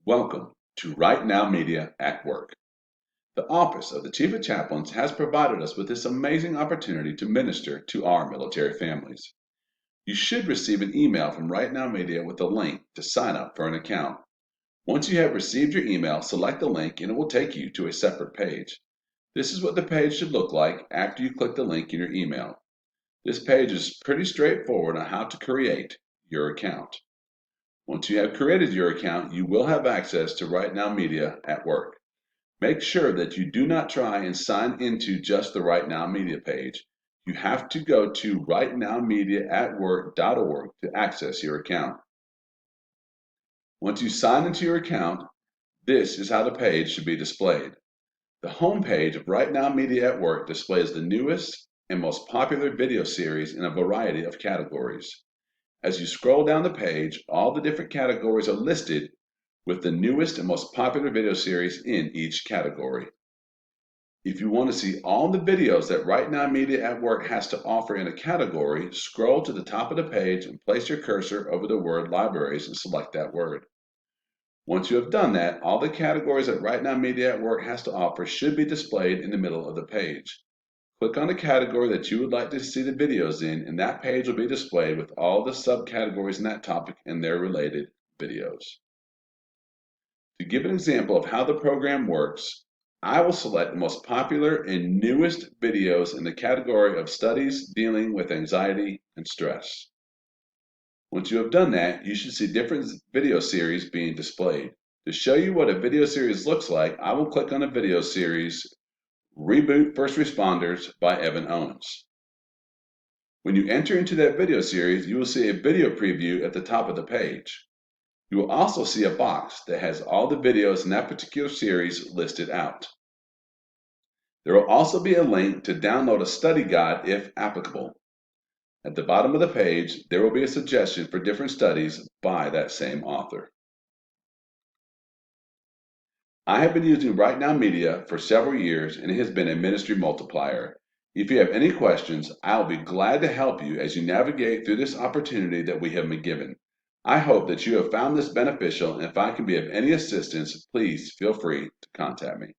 Welcome to Right Now Media at Work. The Office of the Chief of Chaplains has provided us with this amazing opportunity to minister to our military families. You should receive an email from Right Now Media with a link to sign up for an account. Once you have received your email, select the link and it will take you to a separate page. This is what the page should look like after you click the link in your email. This page is pretty straightforward on how to create your account. Once you have created your account, you will have access to Right Now Media at Work. Make sure that you do not try and sign into just the Right Now Media page. You have to go to rightnowmediaatwork.org to access your account. Once you sign into your account, this is how the page should be displayed. The home page of Right Now Media at Work displays the newest and most popular video series in a variety of categories. As you scroll down the page, all the different categories are listed with the newest and most popular video series in each category. If you want to see all the videos that Right Now Media at Work has to offer in a category, scroll to the top of the page and place your cursor over the word Libraries and select that word. Once you have done that, all the categories that Right Now Media at Work has to offer should be displayed in the middle of the page. Click on the category that you would like to see the videos in, and that page will be displayed with all the subcategories in that topic and their related videos. To give an example of how the program works, I will select the most popular and newest videos in the category of studies dealing with anxiety and stress. Once you have done that, you should see different video series being displayed. To show you what a video series looks like, I will click on the video series Reboot First Responders by Evan Owens. When you enter into that video series, you will see a video preview at the top of the page. You will also see a box that has all the videos in that particular series listed out. There will also be a link to download a study guide if applicable. At the bottom of the page, there will be a suggestion for different studies by that same author. I have been using Right Now Media for several years and it has been a ministry multiplier. If you have any questions, I'll be glad to help you as you navigate through this opportunity that we have been given. I hope that you have found this beneficial, and if I can be of any assistance, please feel free to contact me.